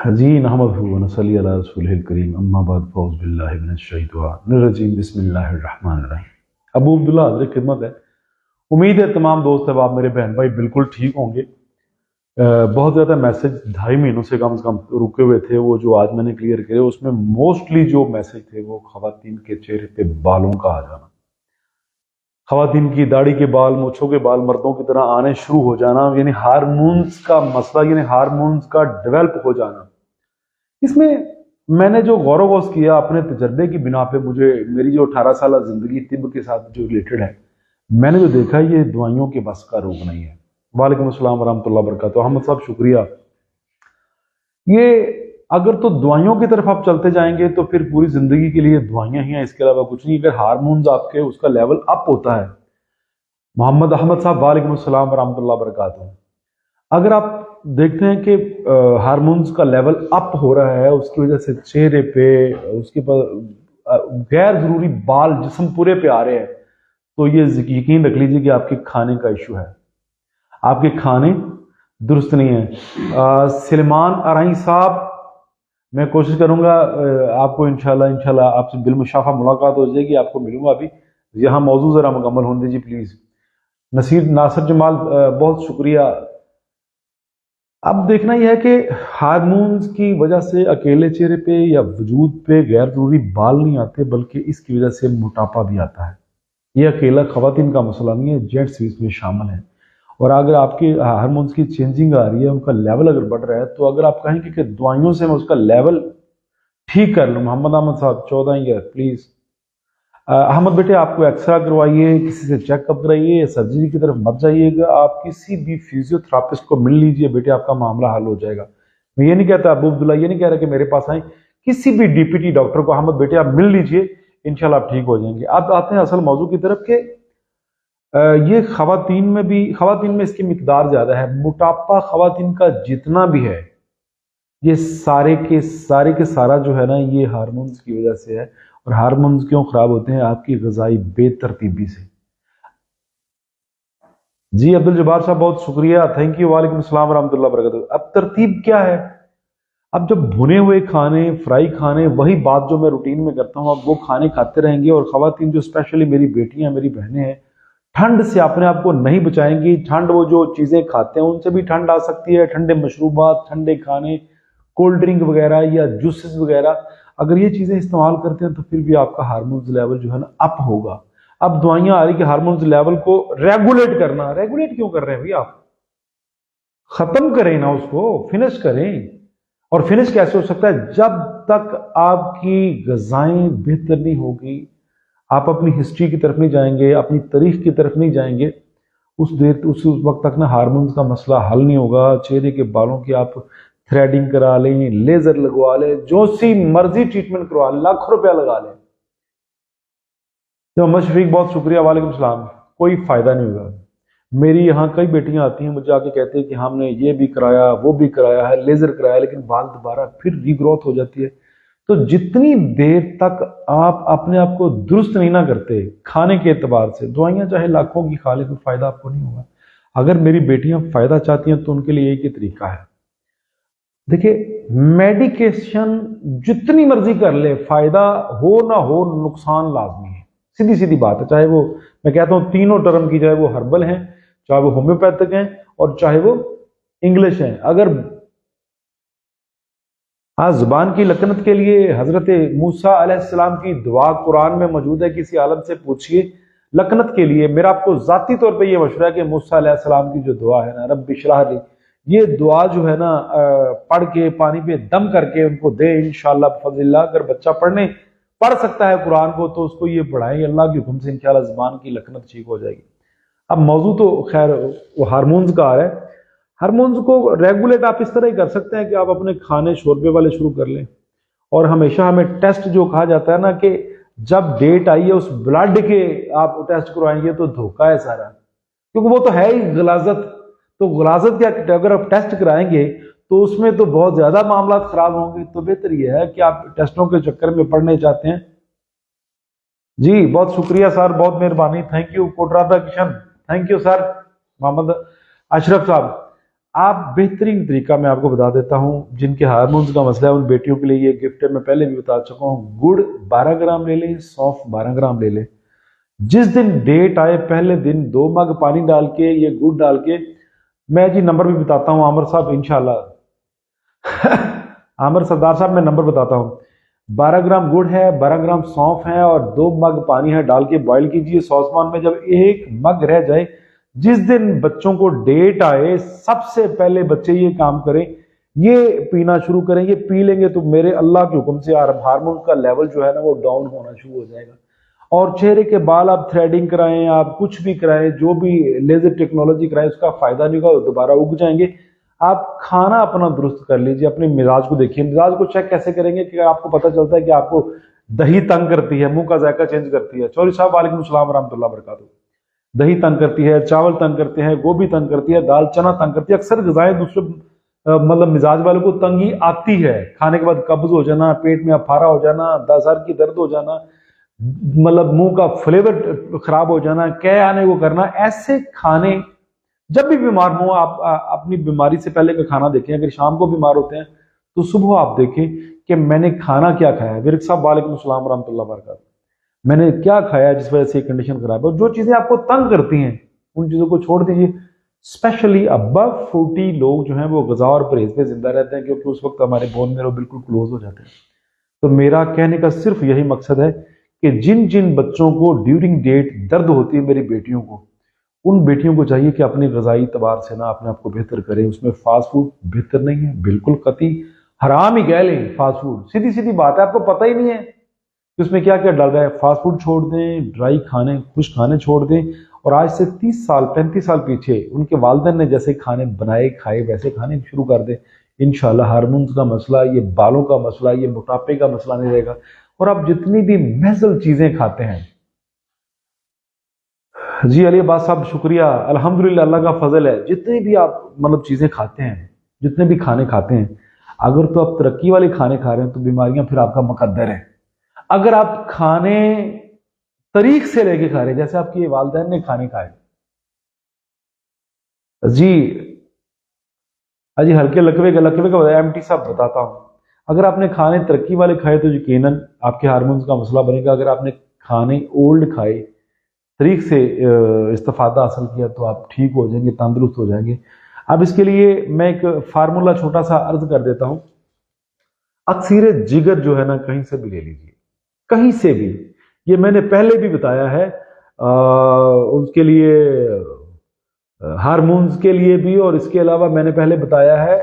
जी नहमदहु व नसल्ली अला रसूलिल करीम अम्मा बाद फ़ौज़ बिल्लाहि मिनश शैतानिर रजीम बिस्मिल्लाहिर रहमानिर रहीम। अबू अब्दुल्ला हज़रत खिदमत है। उम्मीद है तमाम दोस्त अब मेरे बहन भाई बिल्कुल ठीक होंगे। बहुत ज़्यादा मैसेज 2.5 महीनों से कम रुके हुए थे, वो जो आज मैंने क्लियर करे उसमें मोस्टली जो मैसेज थे वो ख़वातीन के चेहरे पे बालों का आ जाना, ख़वातीन की दाढ़ी के बाल, मूंछों के बाल मर्दों की तरह आने शुरू हो जाना, यानी हार्मोन्स का मसला, यानी हार्मोन्स का डेवलप हो जाना। इसमें मैंने जो गौर गौस किया अपने तजर्बे की बिना पे, मुझे मेरी जो 18 साल जिंदगी तिब के साथ जो रिलेटेड है, मैंने जो देखा ये दवाइयों के बस का रोग नहीं है। वालेकुम अस्सलाम वरहमतुल्लाह वबरकातुहू। अहमद साहब शुक्रिया। ये अगर तो दवाइयों की तरफ आप चलते जाएंगे तो फिर पूरी जिंदगी के लिए दवाइयां ही हैं, इसके अलावा कुछ नहीं। अगर हार्मोन्स आपके उसका लेवल अप होता है, मोहम्मद अहमद साहब वालेकुम अस्सलाम वरहमतुल्लाह वबरकातुहू, अगर आप देखते हैं कि हार्मोन्स का लेवल अप हो रहा है, उसकी वजह से चेहरे पे उसके पर गैर जरूरी बाल जिस्म पूरे पे आ रहे हैं, तो ये यकीन रख लीजिए कि आपके खाने का इशू है, आपके खाने दुरुस्त नहीं है। सलमान अराई साहब, मैं कोशिश करूंगा आपको इंशाल्लाह आपसे बिलमुशाफा मुलाकात हो जाएगी, आपको मिलूंगा। अभी यहाँ मौजूद जरा मुकम्मल होने दीजिए प्लीज। नसीर नासिर जमाल, बहुत शुक्रिया। अब देखना यह है कि हार्मोन्स की वजह से अकेले चेहरे पे या वजूद पे गैर जरूरी बाल नहीं आते, बल्कि इसकी वजह से मोटापा भी आता है। ये अकेला खवातीन का मसला नहीं है, जेंट्स भी इसमें शामिल हैं। और अगर आपके हार्मोन्स की चेंजिंग आ रही है, उनका लेवल अगर बढ़ रहा है, तो अगर आप कहेंगे कि दवाइयों से मैं उसका लेवल ठीक कर लूँ, मोहम्मद अहमद साहब 14 ईयर प्लीज। अहमद बेटे, आपको एक्सरा करवाइए, किसी से चेकअप कराइए, सर्जरी की तरफ मत जाइएगा, आप किसी भी फिजियोथेरापिस्ट को मिल लीजिए बेटे, आपका मामला हल हो जाएगा। मैं ये नहीं कहता अबू अब्दुल्ला, ये नहीं कह रहा कि मेरे पास आए, किसी भी डीपीटी डॉक्टर को अहमद बेटे आप मिल लीजिए, इंशाल्लाह आप ठीक हो जाएंगे। अब आते हैं असल मौजू की तरफ के ये खवातीन में इसकी मिकदार ज्यादा है। मोटापा खवातीन का जितना भी है, ये सारे के सारा जो है ना, ये हार्मोन्स की वजह से है। और हार्मोन्स क्यों खराब होते हैं? आपकी ग़िज़ाई बेतरतीबी से। जी अब्दुल जब्बार साहब, बहुत शुक्रिया, थैंक यू, वालेकुम अस्सलाम वरहमतुल्लाह वबरकातुहू। अब तरतीब क्या है? अब जब भुने हुए खाने, फ्राई खाने, वही बात जो मैं रूटीन में करता हूँ, अब वो खाने खाते रहेंगे। और खवातीन जो स्पेशली मेरी बेटियां, मेरी बहनें हैं, ठंड से अपने आप को नहीं बचाएंगी। ठंड, वो जो चीज़ें खाते हैं उनसे भी ठंड आ सकती है, ठंडे मशरूबात, ठंडे खाने, कोल्ड ड्रिंक वगैरह या जूसेस वगैरह, अगर ये चीज़ें इस्तेमाल करते हैं तो फिर भी आपका हार्मोन्स लेवल जो है ना अप होगा। अब दवाइयां आ रही कि हार्मोन्स लेवल को रेगुलेट करना। रेगुलेट क्यों कर रहे हैं भाई? आप खत्म करें ना, उसको फिनिश करें। और फिनिश कैसे हो सकता है? जब तक आपकी ग़िज़ाएं बेहतर नहीं होगी, आप अपनी हिस्ट्री की तरफ नहीं जाएंगे, अपनी तारीख की तरफ नहीं जाएंगे, उस वक्त तक ना हार्मोन्स का मसला हल नहीं होगा। चेहरे के बालों की आप थ्रेडिंग करा लें, लेजर लगवा लें, जो सी मर्जी ट्रीटमेंट करवा लें, लाखों रुपया लगा लें, तो मोहम्मद शफीक, बहुत शुक्रिया, वालेकुम सलाम, कोई फायदा नहीं होगा। मेरी यहाँ कई बेटियां आती हैं, मुझे आके कहते हैं कि हमने ये भी कराया, वो भी कराया है, लेजर कराया, लेकिन बाल दोबारा फिर रीग्रोथ हो जाती है। तो जितनी देर तक आप अपने आप को दुरुस्त नहीं ना करते खाने के एतबार से, दवाइयां चाहे लाखों की खा ले, कोई फायदा आपको नहीं होगा। अगर मेरी बेटियां फायदा चाहती हैं तो उनके लिए एक ही तरीका है। देखिए, मेडिकेशन जितनी मर्जी कर ले, फायदा हो ना हो, नुकसान लाजमी है। सीधी सीधी बात है। चाहे वो, मैं कहता हूं तीनों टर्म की, चाहे वो हर्बल हैं, चाहे वो होम्योपैथिक हैं, और चाहे वो इंग्लिश हैं। अगर हाँ, जुबान की लकनत के लिए हजरत मूसा अलैहिस्सलाम की दुआ कुरान में मौजूद है, किसी आलम से पूछिए। लकनत के लिए मेरा आपको जाती तौर पे ये मशवरा है कि मूसा अलैहिस्सलाम की जो दुआ है ना, रब्बि इश्रह ली, ये दुआ जो है ना, पढ़ के पानी पे दम करके उनको दे, इंशाअल्लाह बिफज़लिल्लाह। अगर बच्चा पढ़ सकता है कुरान को, तो उसको ये पढ़ाएं, अल्लाह के हुक्म से इंशाअल्लाह जुबान की लकनत ठीक हो जाएगी। अब मौजू तो खैर वो हार्मोन्स का आ रहा है। हार्मोन्स को रेगुलेट आप इस तरह ही कर सकते हैं कि आप अपने खाने शोरबे वाले शुरू कर लें। और हमेशा हमें टेस्ट जो कहा जाता है ना, कि जब डेट आई है उस ब्लड के आप टेस्ट करवाएंगे, तो धोखा है सारा, क्योंकि वो तो है ही गलाजत। तो गलाजत क्या, अगर आप टेस्ट कराएंगे तो उसमें तो बहुत ज्यादा मामला खराब होंगे। तो बेहतर यह है कि आप टेस्टों के चक्कर में पढ़ने चाहते हैं। जी बहुत शुक्रिया सर, बहुत मेहरबानी, थैंक यू। कोटराधा Kishan, thank you sir. Mohammad Ashraf sahab, आप बेहतरीन तरीका मैं आपको बता देता हूं, जिनके हार्मोन्स का मसला है उन बेटियों के लिए ये गिफ्ट है। मैं पहले भी बता चुका हूं, गुड़ 12 ग्राम ले लें, सौंफ 12 ग्राम ले लें। जिस दिन डेट आए पहले दिन 2 मग पानी डाल के ये गुड़ डाल के, मैं जी नंबर भी बताता हूं आमिर साहब इंशाल्लाह आमिर सरदार साहब मैं नंबर बताता हूं। 12 ग्राम गुड़ है, 12 ग्राम सौंफ है और 2 मग पानी है, डाल के बॉईल कीजिए सॉसपान में। जब 1 मग रह जाए, जिस दिन बच्चों को डेट आए सबसे पहले बच्चे ये काम करें, ये पीना शुरू करें। ये पी लेंगे तो मेरे अल्लाह के हुक्म से हार्मोन का लेवल जो है ना वो डाउन होना शुरू हो जाएगा। और चेहरे के बाल आप थ्रेडिंग कराएं, आप कुछ भी कराएं, जो भी लेजर टेक्नोलॉजी कराएं, उसका फायदा नहीं होगा, दोबारा उग जाएंगे। आप खाना अपना दुरुस्त कर लीजिए, अपने मिजाज को देखिए। मिजाज को चेक कैसे करेंगे कि आपको पता चलता है कि आपको दही तंग करती है, मुंह का जायका चेंज करती है। चौधरी साहब वालेकुम सलाम वरहमतुल्लाह बरकातहू। दही तंग करती है, चावल तंग करते हैं, गोभी तंग करती है, दाल चना तंग करती है। अक्सर गजाएं दूसरे मतलब मिजाज वालों को तंगी आती है। खाने के बाद कब्ज हो जाना, पेट में अफारा हो जाना, सर की दर्द हो जाना, मतलब मुंह का फ्लेवर खराब हो जाना, कह आने को करना। ऐसे खाने जब भी बीमार हो आप अपनी बीमारी से पहले का खाना देखें। अगर शाम को बीमार होते हैं तो सुबह आप देखें कि मैंने खाना क्या खाया है। विरक साहब वालेकुम सलाम वरहमतुल्लाह वबरकातुहू। मैंने क्या खाया जिस वजह से कंडीशन खराब है। और जो चीजें आपको तंग करती हैं उन चीजों को छोड़ दीजिए। स्पेशली अबव 40 लोग जो हैं वो ग़िज़ा और परहेज पे जिंदा रहते हैं, क्योंकि उस वक्त हमारे बोन मेरो बिल्कुल क्लोज हो जाते हैं। तो मेरा कहने का सिर्फ यही मकसद है कि जिन जिन बच्चों को ड्यूरिंग डेट दर्द होती है, मेरी बेटियों को, उन बेटियों को चाहिए कि अपने गजाई तबार से ना अपने आप को बेहतर करें। उसमें फास्ट फूड बेहतर नहीं है, बिल्कुल कतई हराम ही कह लें फास्ट फूड। सीधी सीधी बात है, आपको पता ही नहीं है कि उसमें क्या क्या डल रहा है। फास्ट फूड छोड़ दें, ड्राई खाने, खुश खाने छोड़ दें। और आज से 30 साल 35 साल पीछे उनके वालिदैन ने जैसे खाने बनाए खाए वैसे खाने शुरू कर दें। इंशाल्लाह हार्मोन्स का मसला, ये बालों का मसला, ये मोटापे का मसला नहीं रहेगा। और आप जितनी भी महजल चीजें खाते हैं जी, अली अब्बास साहब शुक्रिया, अल्हम्दुलिल्लाह अल्लाह का फजल है। जितनी भी आप मतलब चीजें खाते हैं, जितने भी खाने खाते हैं, अगर तो आप तरक्की वाले खाने खा रहे हैं तो बीमारियां फिर आपका मुकद्दर है। अगर आप खाने तरीक से लेके खा रहे हैं, जैसे आपके वालिदैन ने खाने खाए जी, अजी हल्के लकवे का एमटी साहब बताता हूं। अगर आपने खाने तरक्की वाले खाए तो यकीनन आपके हार्मोन्स का मसला बनेगा। अगर आपने खाने ओल्ड खाए, तरीक से इस्तेफादा हासिल किया, तो आप ठीक हो जाएंगे, तंदुरुस्त हो जाएंगे। अब इसके लिए मैं एक फार्मूला छोटा सा अर्ज कर देता हूं। अक्सीर जिगर जो है ना, कहीं से भी ले लीजिए, कहीं से भी। ये मैंने पहले भी बताया है। उसके लिए हार्मोन्स के लिए भी, और इसके अलावा मैंने पहले बताया है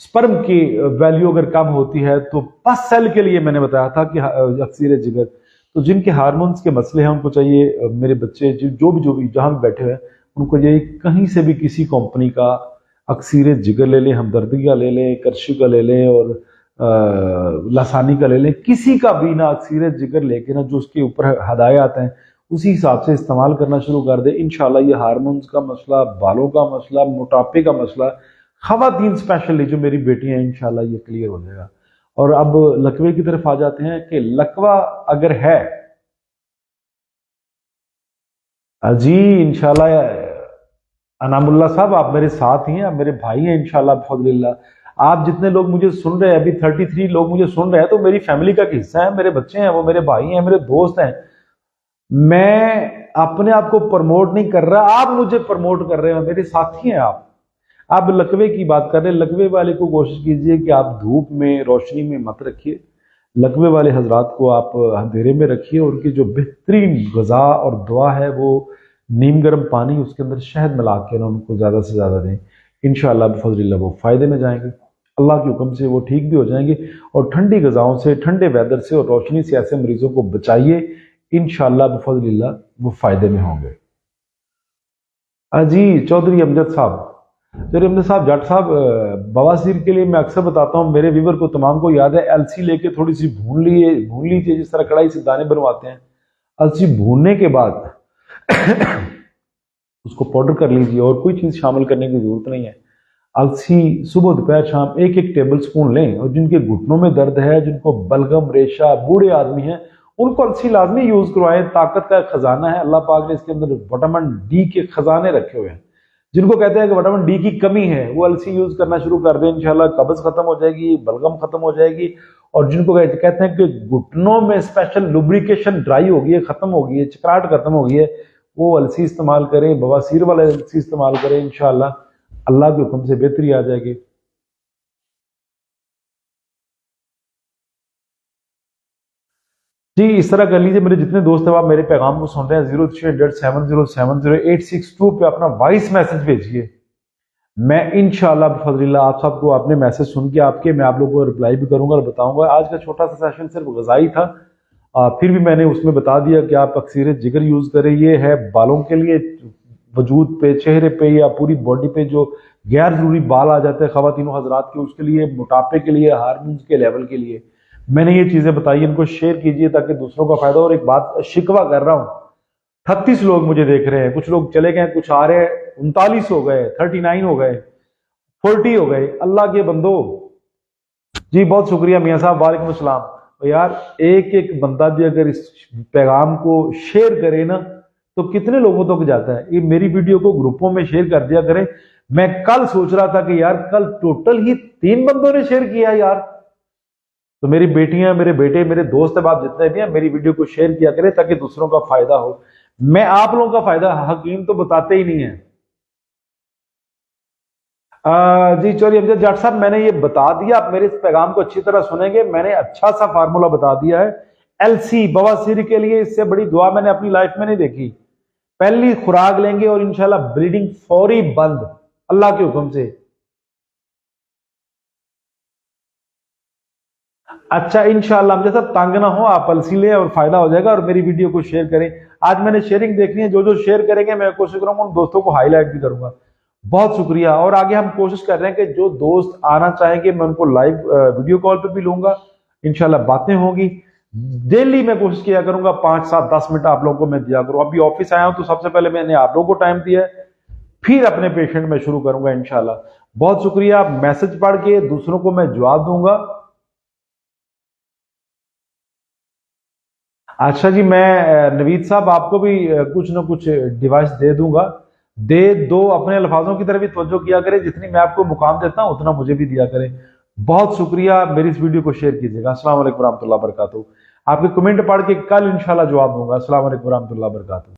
स्पर्म की वैल्यू अगर कम होती है तो पस सेल के लिए मैंने बताया था कि अक्सीर जिगर। तो जिनके हार्मोन्स के मसले हैं उनको चाहिए, मेरे बच्चे जो भी जहां भी बैठे हुए, उनको चाहिए कहीं से भी किसी कंपनी का अक्सीर जिगर ले लें, हमदर्दी का ले लें, करशी का ले लें, और लासानी का ले लें। किसी का भी ना अक्सीर जिगर लेके ना, जो उसके ऊपर हदायत हैं उसी हिसाब से इस्तेमाल करना शुरू कर दे। इंशाल्लाह ये हार्मोन्स का मसला, बालों का मसला, मोटापे का मसला, खवातीन स्पेशली जो मेरी बेटियां हैं, इंशाल्लाह ये क्लियर हो जाएगा। और अब लकवे की तरफ आ जाते हैं कि लकवा अगर है जी, इंशाल्लाह अनामुल्ला साहब आप मेरे साथ ही हैं, आप मेरे भाई हैं इंशाल्लाह बफज़लिल्लाह। आप जितने लोग मुझे सुन रहे हैं, अभी 33 लोग मुझे सुन रहे हैं, तो मेरी फैमिली का हिस्सा है, मेरे बच्चे हैं, वो मेरे भाई हैं, मेरे दोस्त हैं। मैं अपने आप को प्रमोट नहीं कर रहा, आप मुझे प्रमोट कर रहे हैं, मेरे साथी हैं आप। आप लकवे की बात कर रहे हैं, लकवे वाले को कोशिश कीजिए कि आप धूप में, रोशनी में मत रखिए। लकवे वाले हजरात को आप अंधेरे में रखिए। उनकी जो बेहतरीन गज़ा और दुआ है वो नीम गर्म पानी, उसके अंदर शहद मिला के ना उनको ज़्यादा से ज़्यादा दें। इंशाअल्लाह बफज़लिल्लाह वो फ़ायदे में जाएंगे, अल्लाह के हुक्म से वो ठीक भी हो जाएंगे। और ठंडी गज़ाओं से, ठंडे वेदर से और रोशनी से ऐसे मरीजों को बचाइए, इंशाअल्लाह बफज़लिल्लाह वो फ़ायदे में होंगे। अजी चौधरी अमजद साहब, चौधरी अमजद साहब, जट साहब, बवासीर के लिए मैं अक्सर बताता हूँ, मेरे व्यूवर को तमाम को याद है, अलसी लेके थोड़ी सी भून लीजिए, जिस तरह कढ़ाई से दाने बनवाते हैं। अलसी भूनने के बाद उसको पाउडर कर लीजिए, और कोई चीज़ शामिल करने की जरूरत नहीं है। अलसी सुबह दोपहर शाम 1-1 टेबल स्पून लें। और जिनके घुटनों में दर्द है, जिनको बलगम, रेशा, बूढ़े आदमी हैं, उनको अलसी लाजमी यूज करवाएं। ताकत का खजाना है, अल्लाह पाक ने इसके अंदर विटामिन डी के खजाने रखे हुए हैं। जिनको कहते हैं कि विटामिन डी की कमी है वो अलसी यूज करना शुरू कर दें, इंशाल्लाह कब्ज खत्म हो जाएगी, बलगम खत्म हो जाएगी। और जिनको कहते हैं कि घुटनों में स्पेशल लुब्रिकेशन ड्राई हो गई है, खत्म हो गई है, चकराहट खत्म हो गई है, वो अलसी इस्तेमाल करें, बवासीर वाला अलसी इस्तेमाल करें, इंशाल्लाह अल्लाह के हुक्म से बेहतरी आ जाएगी। जी इस तरह कर लीजिए, मेरे जितने दोस्त हैं आप मेरे पैगाम को सुन रहे हैं 030070700862 पे अपना वॉइस मैसेज भेजिए। मैं इंशाल्लाह बफज़लिल्लाह आप सबको अपने मैसेज सुन के आपके मैं आप लोगों को रिप्लाई भी करूंगा और बताऊंगा। आज का छोटा सा सेशन सिर्फ ग़िज़ाई था, फिर भी मैंने उसमें बता दिया कि आप अक्सीर जिगर यूज़ करें। ये है बालों के लिए, वजूद पे, चेहरे पे या पूरी बॉडी पे जो गैर जरूरी बाल आ जाते हैं ख़वातीन हजरात के, उसके लिए, मोटापे के लिए, हार्मोन्स के लेवल के लिए मैंने ये चीज़ें बताई। इनको शेयर कीजिए ताकि दूसरों का फायदा। और एक बात शिकवा कर रहा हूँ, 38 लोग मुझे देख रहे हैं, कुछ लोग चले गए, कुछ आ रहे हैं, 39 हो गए, 39 हो गए, 40 हो गए। अल्लाह के बंदो जी बहुत शुक्रिया मियाँ साहब, वालेकुम अस्सलाम। तो यार एक एक बंदा भी अगर इस पैगाम को शेयर करे ना तो कितने लोगों तक जाता है। ये मेरी वीडियो को ग्रुपों में शेयर कर दिया करें। मैं कल सोच रहा था कि यार कल टोटल ही 3 बंदों ने शेयर किया यार। तो मेरी बेटियां, मेरे बेटे, मेरे दोस्त अब आप जितने भी हैं मेरी वीडियो को शेयर किया करें ताकि दूसरों का फायदा हो। मैं आप लोगों का फायदा, हकीम तो बताते ही नहीं है। जी चलिए अमजद जाट साहब, मैंने ये बता दिया, आप मेरे इस पैगाम को अच्छी तरह सुनेंगे। मैंने अच्छा सा फार्मूला बता दिया है एलसी बवासीर के लिए। इससे बड़ी दुआ मैंने अपनी लाइफ में नहीं देखी। पहली खुराक लेंगे और इंशाल्लाह ब्लीडिंग फौरी बंद, अल्लाह के हुक्म से। अच्छा इंशाल्लाह जैसा तंग ना हो, आप अलसी लें और फायदा हो जाएगा। और मेरी वीडियो को शेयर करें। आज मैंने शेयरिंग देखनी है, जो जो शेयर करेंगे मैं कोशिश करूंगा उन दोस्तों को हाईलाइट भी करूंगा। बहुत शुक्रिया। और आगे हम कोशिश कर रहे हैं कि जो दोस्त आना चाहेंगे मैं उनको लाइव वीडियो कॉल पे भी लूंगा, इंशाल्लाह बातें होंगी। डेली मैं कोशिश किया करूंगा 5, 7, 10 मिनट आप लोगों को मैं दिया करूँ। अभी ऑफिस आया हूं तो सबसे पहले मैंने आप लोगों को टाइम दिया है, फिर अपने पेशेंट में शुरू करूंगा इंशाल्लाह। बहुत शुक्रिया। मैसेज पढ़ के दूसरों को मैं जवाब दूंगा। अच्छा जी, मैं नवीद साहब आपको भी कुछ ना कुछ डिवाइस दे दूंगा। दे दो, अपने अल्फाजों की तरफ भी तवज्जो किया करें, जितनी मैं आपको मुकाम देता हूं उतना मुझे भी दिया करें। बहुत शुक्रिया। मेरी इस वीडियो को शेयर कीजिएगा। अस्सलाम वालेकुम रहमतुल्लाह बरकातहू। आपके कमेंट पढ़ के कल इंशाल्लाह जवाब दूंगा। अस्सलाम वालेकुम रहमतुल्लाह बरकातहू।